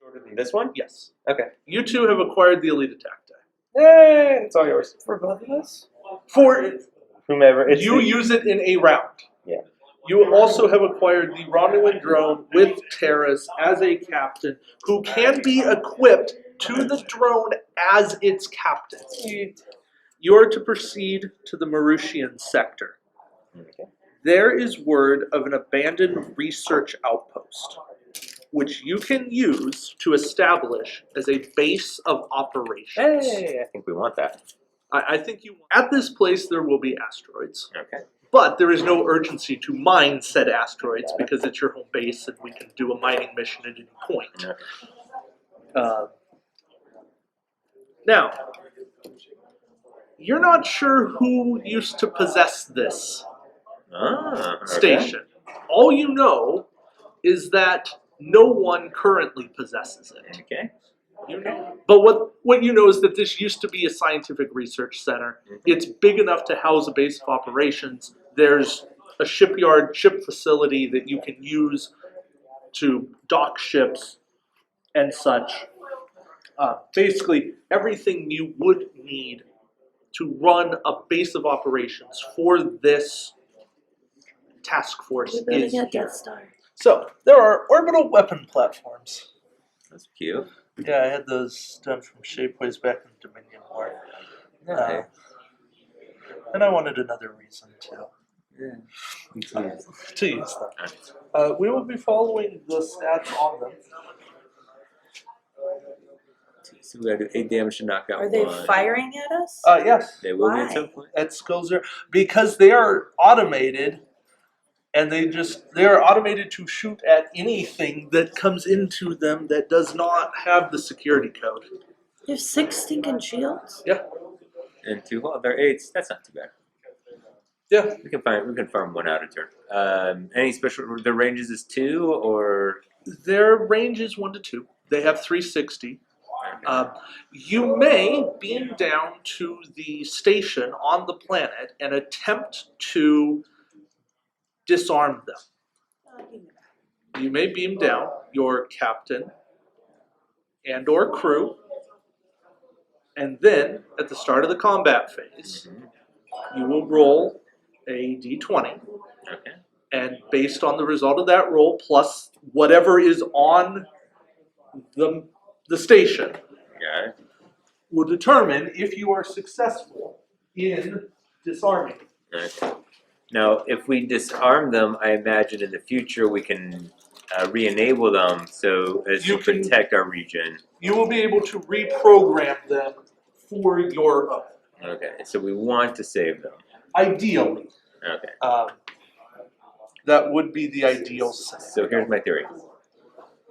Shorter than this one? Yes. Okay. You two have acquired the elite attack die. Yay! It's all yours. For both of us? For Whomever. It's you use it in a round. Yeah. You also have acquired the Romulan drone with Taris as a captain, who can be equipped to the drone as its captain. You are to proceed to the Marushian sector. Okay. There is word of an abandoned research outpost, which you can use to establish as a base of operations. Hey, I think we want that. I think you. At this place, there will be asteroids. Okay. But there is no urgency to mine said asteroids because it's your home base and we can do a mining mission at any point. Now, you're not sure who used to possess this station. All you know is that no one currently possesses it. Okay. You know, but what you know is that this used to be a scientific research center. It's big enough to house a base of operations. There's a shipyard, ship facility that you can use to dock ships and such. Basically, everything you would need to run a base of operations for this task force We're is building a here. Death Star. So, there are orbital weapon platforms. That's cute. Yeah, I had those done from Shapeways back in Dominion War. Nice. And I wanted another reason Yeah. to use them. We will be following the stats on them. So we gotta do 8 damage to knock out Are they one. firing at us? Yes, They will be Why? at some point. at Skulls because they are automated, and they are automated to shoot at anything that comes into them that does not have the security code. You have 6 stinking shields? Yeah, And 2 they're 8s. That's not too bad. yeah. We can farm 1 out a turn. Any special? The ranges is 2 or Their range is 1 to 2. They have 360. You may beam down to the station on the planet and attempt to disarm them. You may beam down your captain and or crew, and then at the start of the combat phase, you will roll a d20, okay. and based on the result of that roll plus whatever is on the station, Got it. will determine if you are successful in disarming. Okay. Now, if we disarm them, I imagine in the future we can re-enable them so as to protect our region. You will be able to reprogram them for your own. Okay, so we want to save them. Ideally. Okay. That would be the ideal scenario. So here's my theory.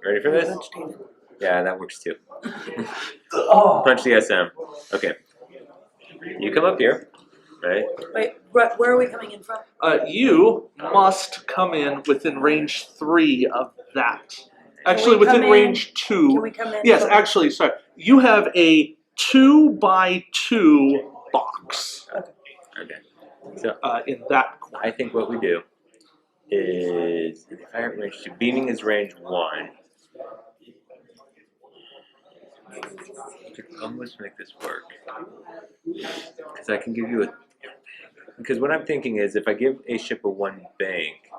Ready for this? Yeah, that works too. Oh. Punch the SM. Okay. You come up here, right? Wait, where are we coming in from? You must come in within range 3 of that. Actually, we come within in- range 2. Can we come in? Yes, from- actually, sorry. You have a 2x2 box Okay. So in that corner. I think what we do is, if I have range 2, beaming is range 1. I could almost make this work. Because I can give you a... Because what I'm thinking is, if I give a ship a 1 bank,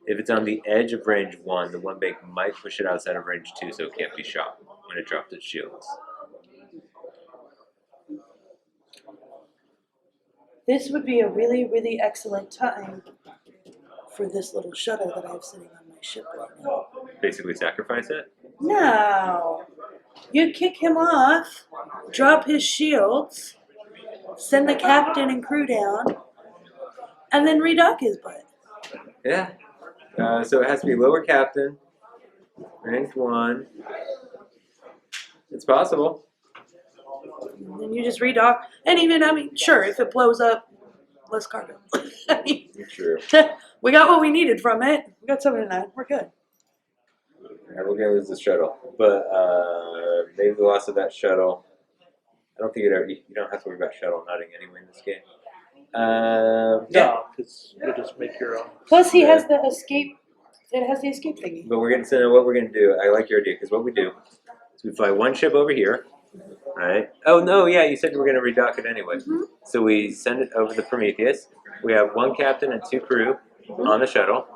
if it's on the edge of range 1, the 1 bank might push it outside of range 2 so it can't be shot when it drops its shields. This would be a really, really excellent time for this little shuttle that I have sitting on my ship right now. Basically sacrifice it? No. You kick him off, drop his shields, send the captain and crew down, and then redock his butt. Yeah. So it has to be lower captain, range 1. It's possible. And then you just redock. And even, I mean, sure, if it blows up, less cargo. I mean, True. we got what we needed from it. We got 7 to 9. We're good. Yeah, we're gonna lose the shuttle, but maybe the loss of that shuttle. I don't think you don't have to worry about shuttle nutting anyway in this game. No, because you just make your own. Plus, he has the escape. It has the escape thingy. But we're gonna say what we're gonna do. I like your idea because what we do So we fly one ship over here, right? Oh no, yeah, you said we were gonna redock it anyway. Mhm. So we send it over the Prometheus. We have one captain and two crew on the shuttle.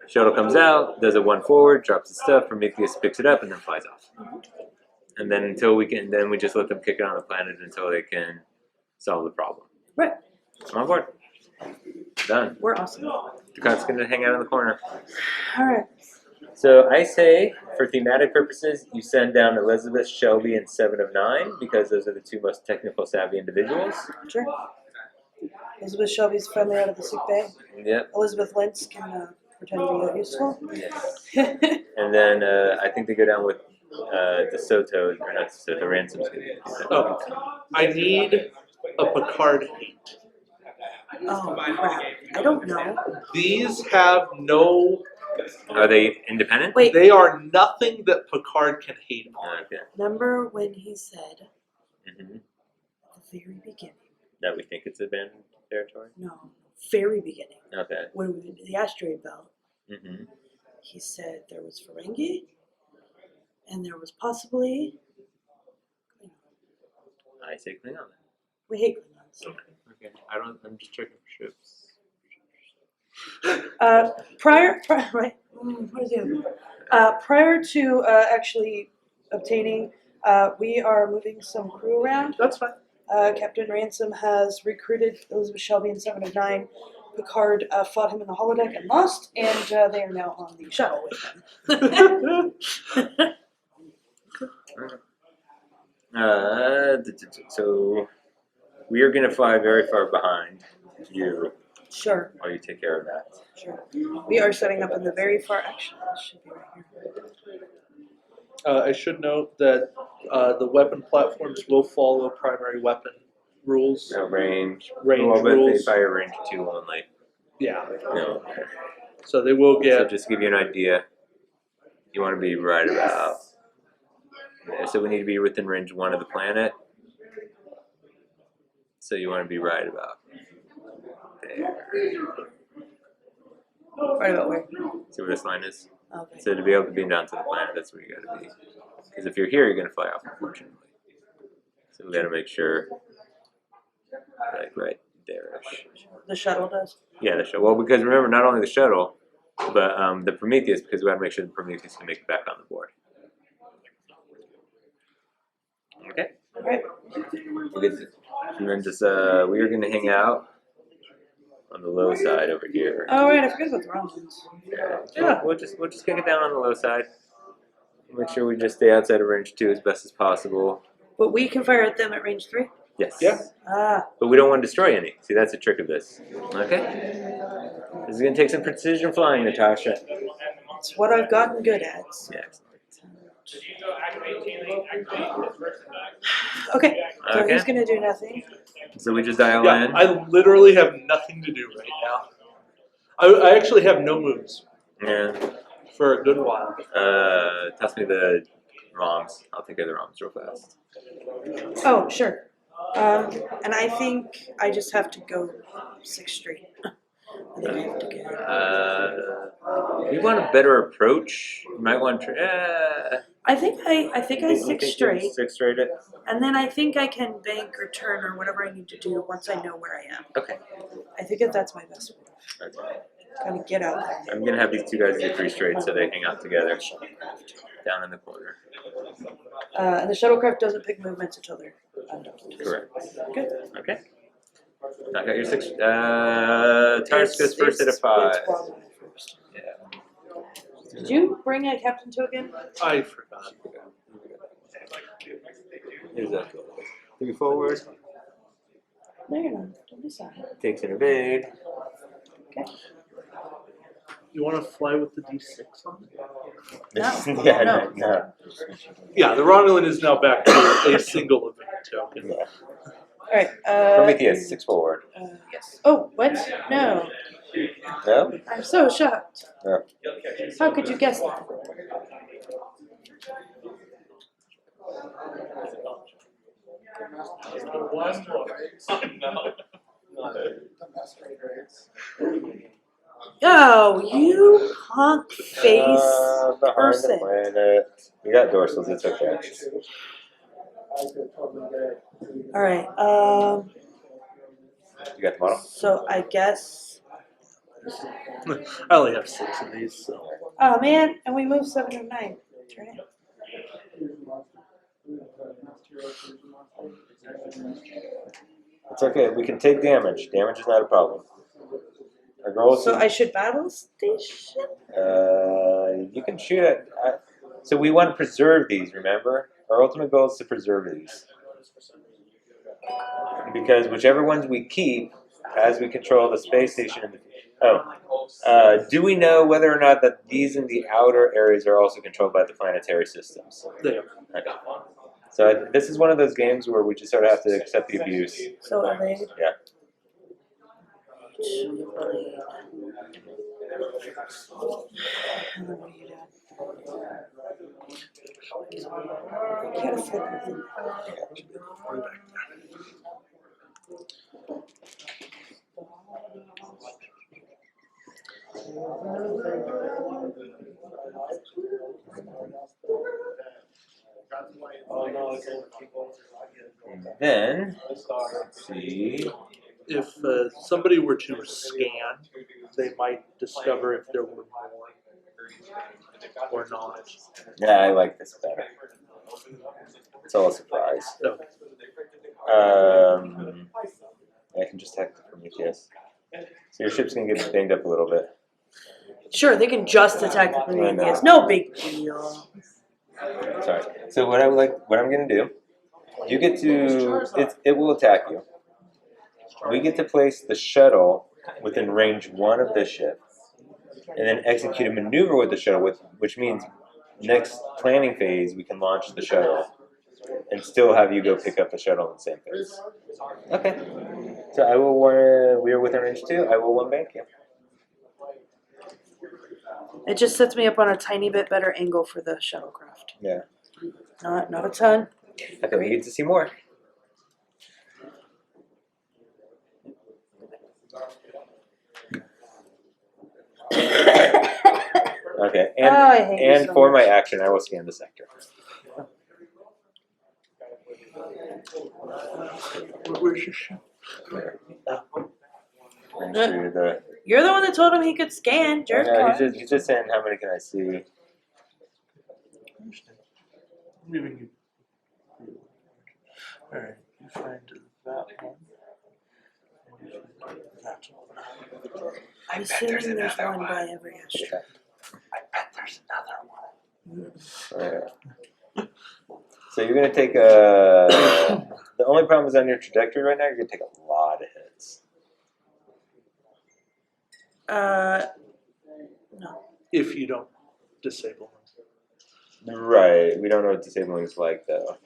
Shuttle comes out, does a one forward, drops the stuff. Prometheus picks it up and then flies off. And then then we just let them kick it on the planet until they can solve the problem. Right. I'm on board. Done. We're awesome. Ducat's gonna hang out in the corner. All right. So I say, for thematic purposes, you send down Elizabeth, Shelby, and 7 of 9 because those are the two most technical savvy individuals. Sure. Elizabeth Shelby's finally out of the sick bay. Yep. Elizabeth Lentz can pretend to be useful. Yes. And then I think they go down with DeSoto, or not DeSoto, Ransom's gonna be. Oh, I need a Picard hate. Oh crap! I don't know. These have no. Are they independent? Wait. They are nothing that Picard can hate on. Okay. Remember when he said hmm at the very beginning? That we think it's abandoned territory? No, very beginning. Okay. When we went to the asteroid belt, hmm he said there was Ferengi, and there was possibly. I say Klingon. We hate Klingons. Okay. I'm just checking for ships. Right? What is it? Prior to actually obtaining, we are moving some crew around. That's fine. Captain Ransom has recruited Elizabeth Shelby in 7 of 9. Picard fought him in the holodeck and lost, and they are now on the shuttle with him. So we are going to fly very far behind you Sure, while you take care of that. sure. We are setting up in the very far. Actually, this should be right here. I should note that the weapon platforms will follow primary weapon rules. No range. Range well, but rules. they fire range 2 only. Yeah. No. So they will So get. just to give you an idea, you want to be right about. Yeah, so we need to be within range 1 of the planet. So you want to be right about there. Right about where? See where this line is? Okay. So to be able to beam down to the planet, that's where you got to be. Because if you're here, you're going to fly off, unfortunately. So we got to make sure, like right there-ish. The shuttle does. Yeah, the shuttle. Well, because remember, not only the shuttle, but the Prometheus, because we got to make sure the Prometheus can make it back on the board. Okay. All right. We'll get to, and then just we are going to hang out on the low side over here. Oh right, I forgot about the wrong ones. Yeah. We'll just kick it down on the low side. Make sure we just stay outside of range 2 as best as possible. But we can fire at them at range 3. Yes. Yeah. Ah, But we don't want to destroy any. See, that's the trick of this. Okay. This is going to take some precision flying, Natasha. it's what I've gotten good at. Yeah. Okay, so Okay. he's gonna do nothing. So we just dial Yeah, in. I literally have nothing to do right now. I actually have no moves Yeah. for a good while. Toss me the ROMs. I'll take care of the ROMs real fast. Oh, sure. And I think I just have to go 6 straight. I think I have to get. You want a better approach? You might want to. I think I 6 straight, 6 straight it? and then I think I can bank or turn or whatever I need to do once I know where I am. Okay. I think that that's my best move. Okay. Kind of get out there. I'm going to have these two guys do 3 straight so they hang out together down in the corner. And the shuttlecraft doesn't pick movements until they're undocked. Correct. Good. Okay. Knock out your 6. Taris goes first at a 5. It's Prologue first. Yeah. Did you bring a captain token? I forgot. Here's that. 3 forward. No, you're not. Don't be sorry. Takes an evade. Okay. You want to fly with the D6 on it? No. Yeah, No. no. Yeah, the Romulan is now back to a single event token. Yeah. All right. Prometheus, 6 forward. Yes. Oh, what? No. No? I'm so shocked. No. How could you guess that? Oh, you punk face behind person. the planet. We got dorsals, it's okay. Alright, You got the model? so I guess. I only have 6 of these, so. Oh man, and we moved 7 to 9. Turn it. It's okay, we can take damage. Damage is not a problem. Our goal is So to, I should battle station? you can shoot at. So we want to preserve these, remember? Our ultimate goal is to preserve these. Because whichever ones we keep, as we control the space station in the do we know whether or not that these in the outer areas are also controlled by the planetary systems? They are. Okay. So this is one of those games where we just sort of have to accept the abuse. So evade. Yeah. And then what are you doing? You gotta flip it. Way back And then, let's see. If somebody were to scan, they might discover if there were more or not. Yeah, I like this better. It's all a surprise. So, I can just hack the Prometheus. So your ship's gonna get banged up a little bit. Sure, they can just attack the Prometheus. No big deal. Sorry. So what I'm gonna do, you get to, it will attack you. We get to place the shuttle within range 1 of this ship, and then execute a maneuver with the shuttle, which means next planning phase we can launch the shuttle, and still have you go pick up the shuttle in the same phase. Okay. So I will we are within range 2. I will 1 bank you. It just sets me up on a tiny bit better angle for the shuttlecraft. Yeah. Not a ton. Okay, we get to see more. Okay, Oh, I hate you and so for much. my action, I will scan the sector. where's your ship? And through the. You're the one that told him he could scan, jerk. No, he's just saying how many can I see. I'm giving you. Alright, you find that one. And you find that one. I'm assuming there's one by every asteroid. I bet there's another one. So you're gonna take a. The only problem is on your trajectory right now. You're gonna take a lot of hits. No. If you don't disable them. Right. We don't know what disabling is like though.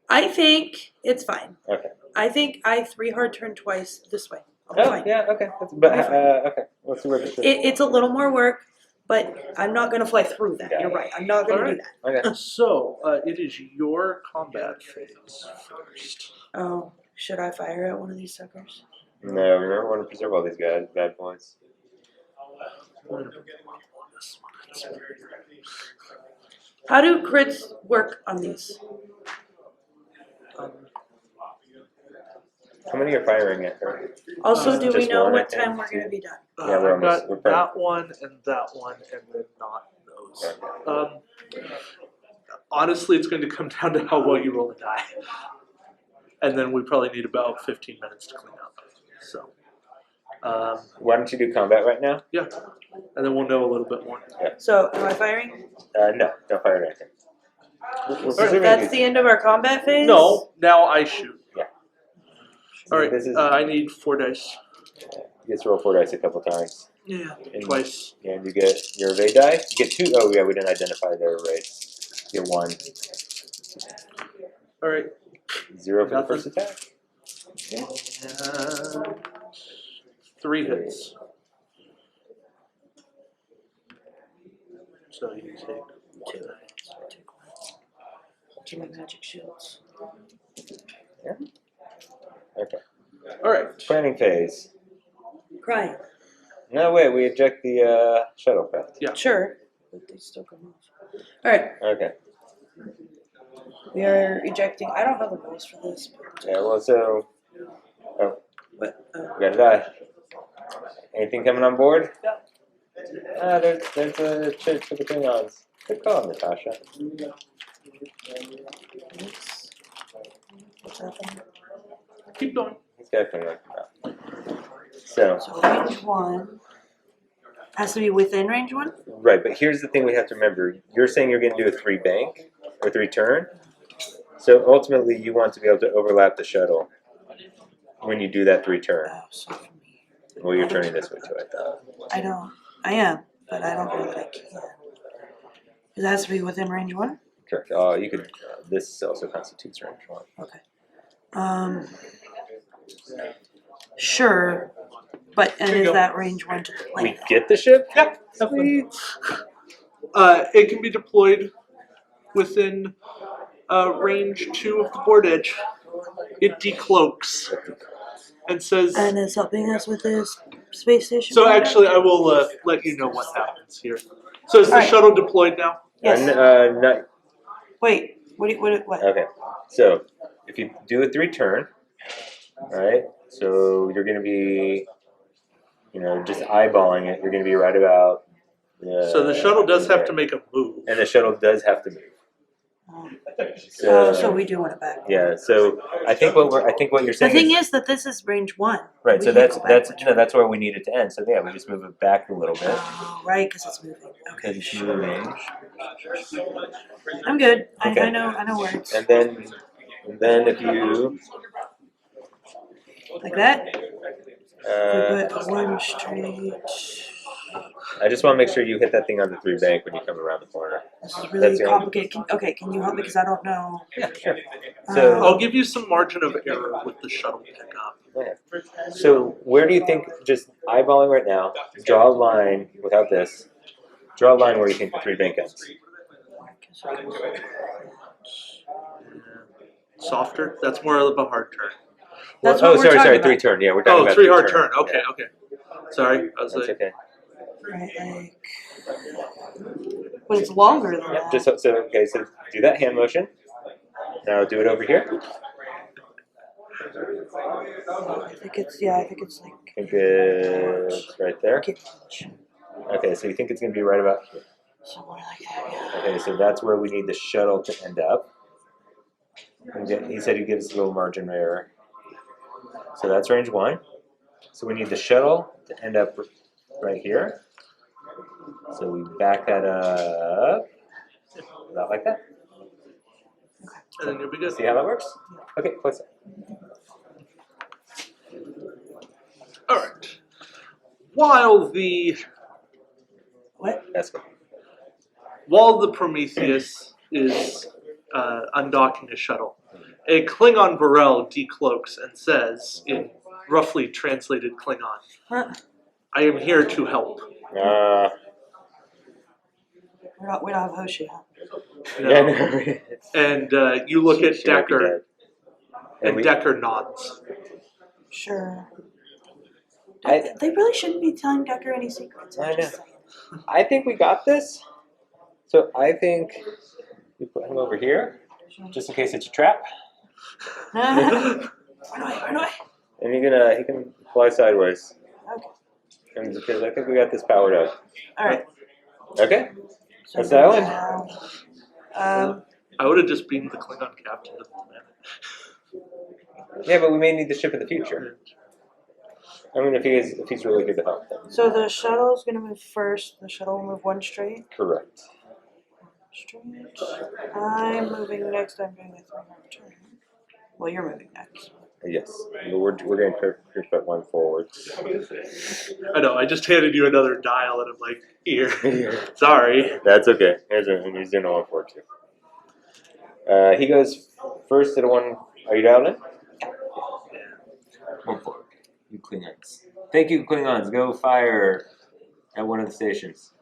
I think it's fine. Okay. I think I 3 hard turn twice this way. I'll be Oh fine. yeah. Okay. But I'll be fine. okay. Let's see where this is. It's a little more work, but I'm not gonna fly through that. You're right. I'm not gonna do that. Okay. So, it is your combat phase first. Oh, should I fire at one of these suckers? No, remember, we want to preserve all these guys, bad boys. How do crits work on these? How many are firing at her? Also, do we Just know one, I what think. time we're gonna be done? Yeah, we're I've got almost- we're that one, and then not those. Honestly, it's going to come down to how well you roll a die. And then we probably need about 15 minutes to clean up. So, Why don't you do combat right now? yeah. And then we'll know a little bit more. So, am I firing? No, don't fire anything. We're So presuming that's these- the end of our combat phase? No, now I shoot. Yeah. All right, This is, I need 4 dice. you get to roll 4 dice a couple times. Yeah, And- twice. And you get your evade die. You get 2. Oh, yeah, we didn't identify their race. You get 1. All right. 0 for the Nothing. first attack. And 3 hits. So you take 2. To my magic shields. Okay. All right. Planning phase. Crying. No, wait, we eject the shuttlecraft. Yeah. Sure, but they still come off. All right, Okay. we are ejecting. I don't have a rules for this. But, Yeah, well, so. Oh, but we gotta die. Anything coming on board? There's a chip for the Klingons. Good call, Natasha. what's happening? Keep going. He's got a Klingon. So, So range 1 has to be within range 1. right, but here's the thing we have to remember. You're saying you're going to do a 3 bank or 3 turn. So ultimately, you want to be able to overlap the shuttle when you do that 3 turn. Oh, so for me, Well, you're turning this way too, I thought. I don't. I am, but I don't know that I can. It has to be within range 1. Correct. Oh, you could. This also constitutes range 1. Okay. Sure, but and Here you is go. that range 1 to the We planet? get the ship? Yeah. Sweet. It can be deployed within range 2 of the board edge. It decloaks and says. And is helping us with this space station. So project? actually, I will let you know what happens here. So is the Alright. shuttle deployed now? Yes. Not, Wait. What? okay. So if you do a 3 turn, right? So you're going to be, just eyeballing it. You're going to be right about. So the shuttle does have to make a move. And the shuttle does have to move. So we do want it back. Yeah. So I think what you're The saying thing is that this is range 1. right. We So can't go backwards. that's where we need it to end. So yeah, we just move it back a little bit. Oh, right, because it's moving. Okay. Because it's moving. I'm good. Okay. I know words. And then if you Like that? uh, We put 1 straight. I just want to make sure you hit that thing on the 3 bank when you come around the corner. This is really That's the only- complicated. Can you help me? Because I don't know. Yeah, sure. So I'll give you some margin of error with the shuttle pickup. yeah. So where do you think, just eyeballing right now, draw a line without this, draw a line where you think the 3 bank ends. Softer? That's more of a hard turn. That's Well, what we're talking sorry, about. 3 turn. Yeah, we're talking Oh, about 3 3 hard turn. turn. Okay, Yeah, okay. Sorry, I was that's like, okay. Right, like. But it's longer than Yeah, that. just okay. So do that hand motion. Now do it over here. I think it's like. I think it's right there. Okay, so you think it's going to be right about here. Somewhere like that, yeah. Okay, so that's where we need the shuttle to end up. He said he gives a little margin of error. So that's range 1. So we need the shuttle to end up right here. So we back that up. About like that. and then you'll be good. See how that works? Okay, close it. All right. While the What? That's good. Prometheus is undocking a shuttle, a Klingon Burrell decloaks and says, in roughly translated Klingon, Huh? "I am here to help." We don't have Hoshi, huh? No. Yeah, no. And you look at She might be Decker, dead. and Decker nods. Sure. I They really shouldn't be telling Decker any secrets. I'm I just know. saying. I think we got this. So I think we put him over here, just in case it's a trap. Run away. And he can fly sideways. Okay. And because I think we got this powered up. Alright. Okay. So That's the island. now, I would have just beamed the Klingon captain to the planet. Yeah, but we may need the ship in the future. I mean, if he's really good to help them. so the shuttle's gonna move first. The shuttle will move 1 straight. Correct. Straight. I'm moving next. I'm doing a 3-hard turn. Well, you're moving next. Yes. We're going to push that 1 forward. I know. I just handed you another dial, and I'm like, here. Sorry. That's okay. He's doing a 1 forward too. He goes first to the 1. Are you dialed in? Yeah. 1 forward. You Klingons. Thank you, Klingons. Go fire at one of the stations.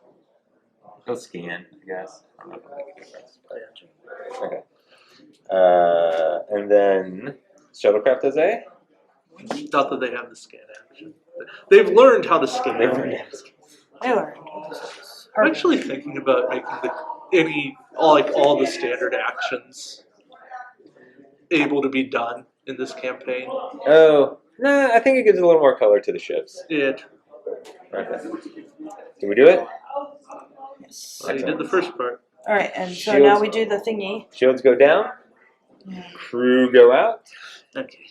Go scan, I guess. I don't know if it'll make a difference. Okay. And then shuttlecraft does A. Not that they have the scan action. They've learned how to scan. They learned how to scan. I learned. I'm actually thinking about making all the standard actions able to be done in this campaign. Oh, no, I think it gives a little more color to the ships. Yeah, Okay. Can we do it? Yes. well, you did the first part. All right, and so Shields. now we do the thingy. Shields go down. Yeah. Crew go out. Okay.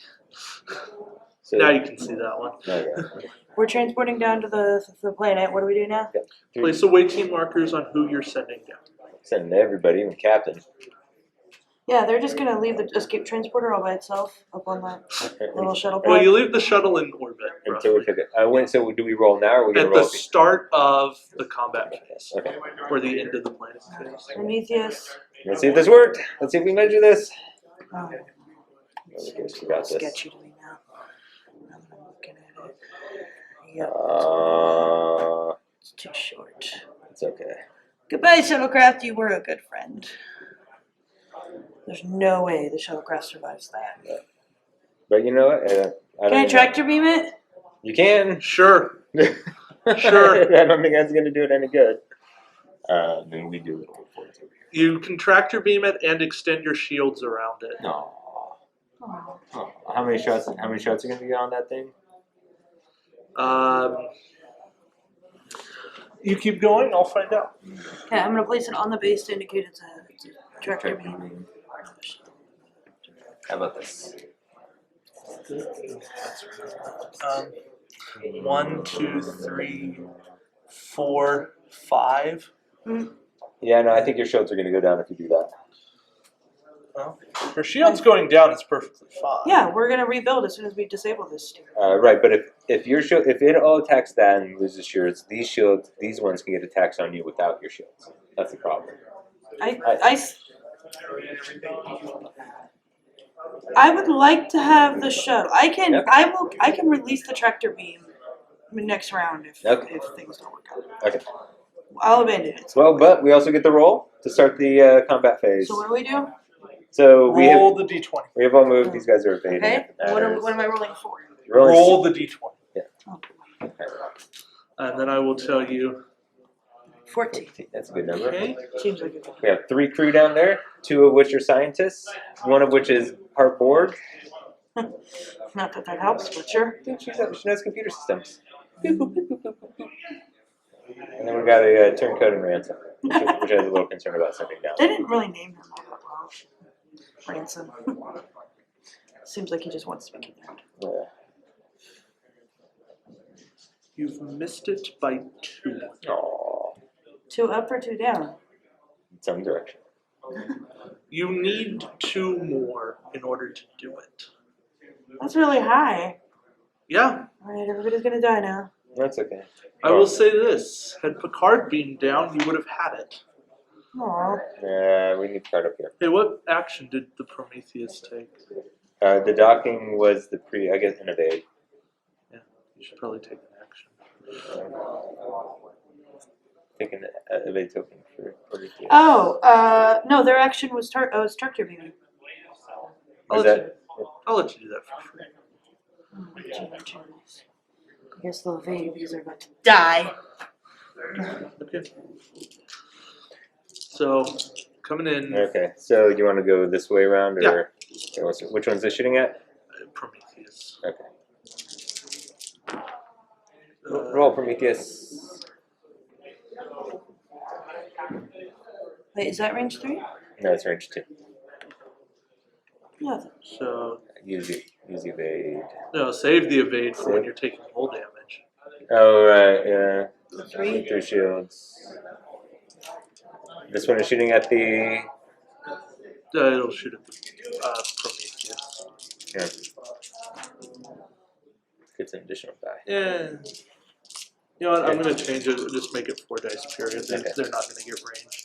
So Now you can see that one. okay. We're transporting down to the planet. What do we do now? Place away team markers on who you're sending down. Sending everybody, even captain. Yeah, they're just gonna leave the escape transporter all by itself up on that little shuttle Well, pod. you leave the shuttle in orbit Until we roughly, pick it. So do we roll now, or are we gonna at the roll? start of the combat phase, Okay. or the end of the planet phase. Prometheus. Let's see if this worked. Let's see if we measure this. Oh, Oh, we got this. sketchy to me now. I'm looking at it. Yep, it's too short. It's okay. Goodbye, shuttlecraft. You were a good friend. There's no way the shuttlecraft survives that. But you know what? I don't Can I even tractor beam it? know. You can. Sure. Sure. I don't think that's gonna do it any good. Then we do it over here. You can tractor beam it and extend your shields around it. No. Oh. Oh, how many shots? How many shots are gonna be on that thing? You keep going, I'll find out. Okay, I'm gonna place it on the base to indicate it's a tractor beam. How about this? 1, 2, 3, 4, 5. Yeah, no, I think your shields are gonna go down if you do that. Well, her shield's going down is perfectly fine. Yeah, we're gonna rebuild as soon as we disable this. Right, but if your shield, if it all attacks that and loses shields, these ones can get attacks on you without your shields. That's the problem. I would like to have the shuttle. I can Yep. I can release the tractor beam next round if things don't work out. Okay. I'll abandon it. Well, but we also get the roll to start the combat phase. So what do we do? So Roll the d20. we have all moved. These guys are evading. Okay. If it What matters. am I rolling for? Roll the d20. Oh, And then I will tell you. 14. That's a good number. Okay. Seems like a good. We have 3 crew down there, 2 of which are scientists, 1 of which is part Borg. Not that that helps, but sure. Dude, she knows computer systems. And then we got a turncoat and ransom, which I was a little concerned about sending down. They didn't really name him all that well. Ransom. Seems like he just wants to be kidnapped. Yeah. You've missed it by 2. Aww. 2 up or 2 down? In some direction. You need 2 more in order to do it. That's really high. Yeah. Alright, everybody's gonna die now. That's okay. I will say this. Had Picard beamed down, you would have had it. Aww. Yeah, we need to start up here. Hey, what action did the Prometheus take? The docking was I guess, an evade. Yeah, you should probably take an action. Taking the evade token for Prometheus. Oh, no, their action was tractor beaming. I'll Was let you do that for free. I guess they'll evade because they're about to die. Okay. So, coming in, Okay, so you want to go this way around, or Yeah. okay, which one's this shooting at? Prometheus. Okay. Roll Prometheus. Wait, is that range 3? No, it's range 2. Nothing. So, Use evade. no, save the evade for when Save. you're taking hull damage. Oh right, yeah. 3. 3 shields. This one is shooting at the. It'll shoot at the Prometheus. Yeah. Gets an additional die. Yeah. You know what? I'm going to change it. Just make it 4 dice, period. They're not going to get range.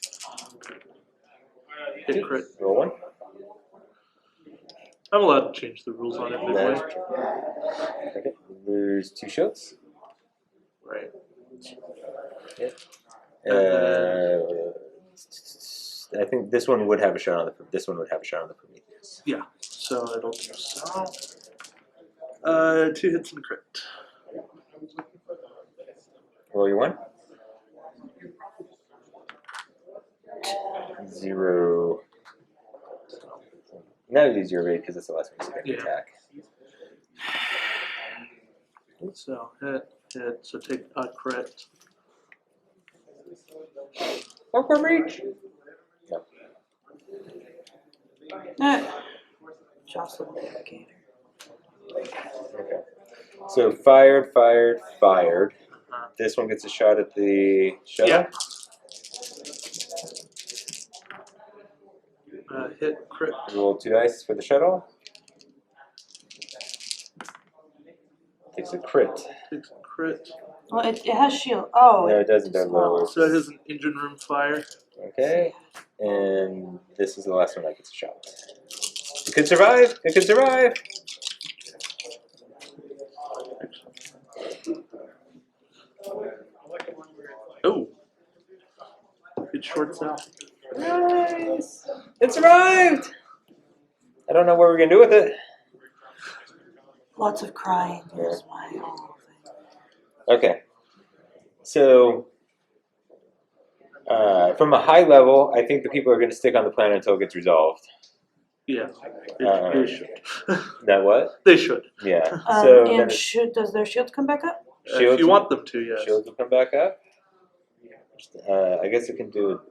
Hit crit. Roll 1. I'm allowed to change the rules on it midway. Okay. Lose 2 shields. Right. I think this one would have a shot on the Prometheus. Yeah. So it'll do so. 2 hits and a crit. Roll your 1. 0. Now use your rate because it's the last one to Yeah. attack. So hit. So take a crit. Or for reach. No. Jocelyn Navigator. Okay. So fired. This one gets a shot at the shuttle. Yeah. Hit crit. Roll 2 dice for the shuttle. Takes a crit. Takes a crit. Well, it has shield. Oh, No, it doesn't. They're lower. So it has an engine room fire. Okay. And this is the last one that gets a shot. It could survive. It could survive. Oh. It shorts out. Nice. It survived. I don't know what we're gonna do with it. Lots of crying Yeah. is my whole thing. Okay. So, from a high level, I think the people are going to stick on the planet until it gets resolved. Yeah. They should. That what? They should. Yeah. So then And does their shield come back up? shields, If you want them to, yes. shields will come back up. I guess it can do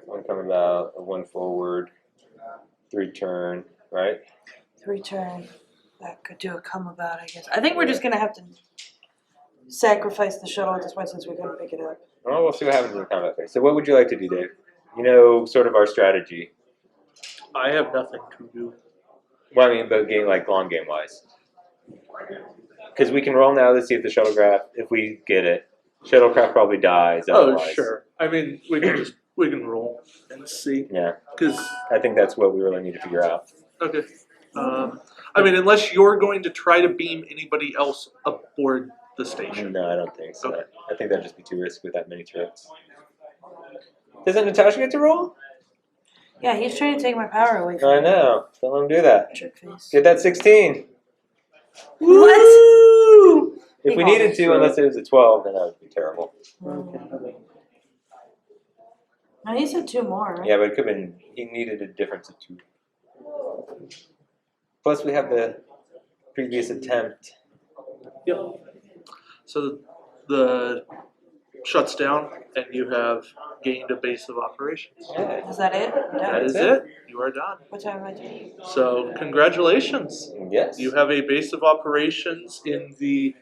one come about, a 1 forward, 3 turn, right? 3 turn. That could do a come about, I guess. I think we're just gonna have to sacrifice the shuttle at this point since we couldn't pick it up. Well, we'll see what happens in the combat phase. So, what would you like to do, Dave? You know, sort of our strategy. I have nothing to do. Well, I mean, but game like long game wise, because we can roll now to see if the shuttlecraft, if we get it, shuttlecraft probably dies. Oh, Otherwise. sure. I mean, we can roll and see. Yeah, Because I think that's what we really need to figure out. okay. I mean, unless you're going to try to beam anybody else aboard the station. No, I don't think so. Okay. I think that'd just be too risky with that many turrets. Doesn't Natasha get to roll? Yeah, he's trying to take my power away from I know. Don't let him do that. Trick face. Get that 16. What? If we needed to, unless it was a 12, then that would be terrible. No, he said 2 more, right? Yeah, but it could have been, he needed a difference of 2. Plus, we have the previous attempt. Yep. So the shuts down, and you have gained a base of operations. Yeah. Is that it? That is it. it. You are done. What time am I doing? So congratulations. Yes. You have a base of operations in the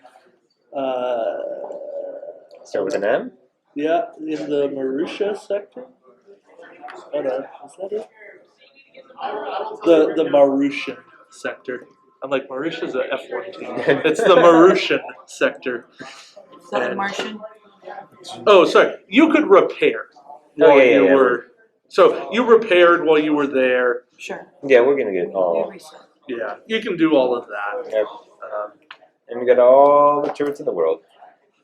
Start with an M. in the Marusha sector. Hold on, is that it? The Marushan sector. I'm like, Marusha's a F1 team. It's the Marushan sector. Is that a And- Martian? Oh, sorry. You could repair while yeah, you yeah. were. So you repaired while you were there. Sure. Yeah, we're gonna get We all. reset. Yeah, you can do all of that. Yep. Um, And we got all the turrets in the world.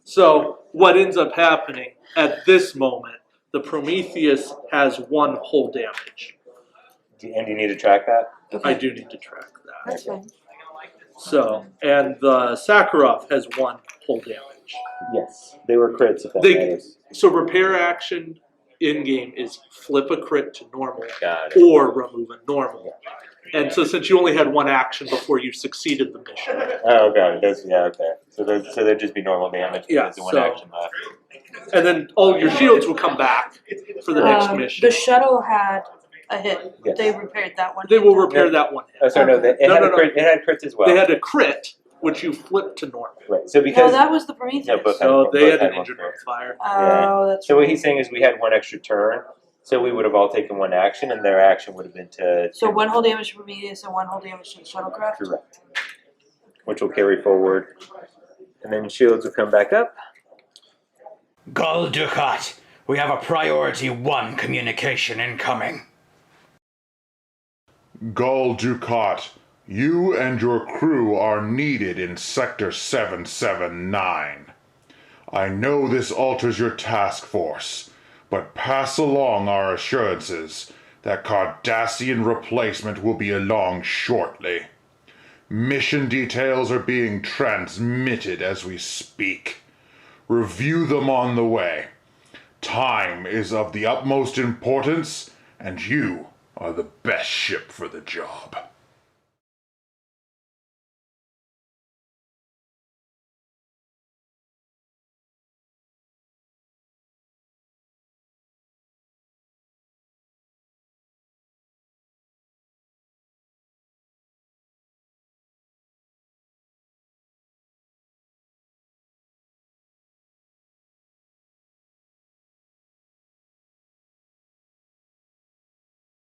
So what ends up happening at this moment, the Prometheus has 1 hull damage. And you need to track that? Okay. I do need to track that. That's fine. So, and the Sakharov has 1 hull damage. Yes. They were crits if that They- matters. So repair action in game is flip a crit to normal Got it. or remove a normal. And so since you only had 1 action before you succeeded the mission, Oh, got it. Those, yeah, okay. So there'd just be normal damage. Yeah, Because the 1 so- action left. and then all your shields will come back for the next mission. The shuttle had a hit. Yes. They repaired that one. They will hit. repair that 1 hit. Oh, sorry, no. Okay. It No, had no, a no. crit. It had crits as well. They had a crit, which you flipped to normal. Right. So No, because that was the Prometheus. No, both So they had had an one engine crit. room fire. Oh, that's So what right. he's saying is we had 1 extra turn, so we would have all taken 1 action, and their action would have been to. So 1 hull damage to Prometheus and 1 hull damage to the shuttlecraft? Correct. Which will carry forward, and then shields will come back up. Gul Dukat, we have a priority 1 communication incoming. Gul Dukat, you and your crew are needed in Sector 779. I know this alters your task force, but pass along our assurances. That Cardassian replacement will be along shortly. Mission details are being transmitted as we speak. Review them on the way. Time is of the utmost importance, and you are the best ship for the job.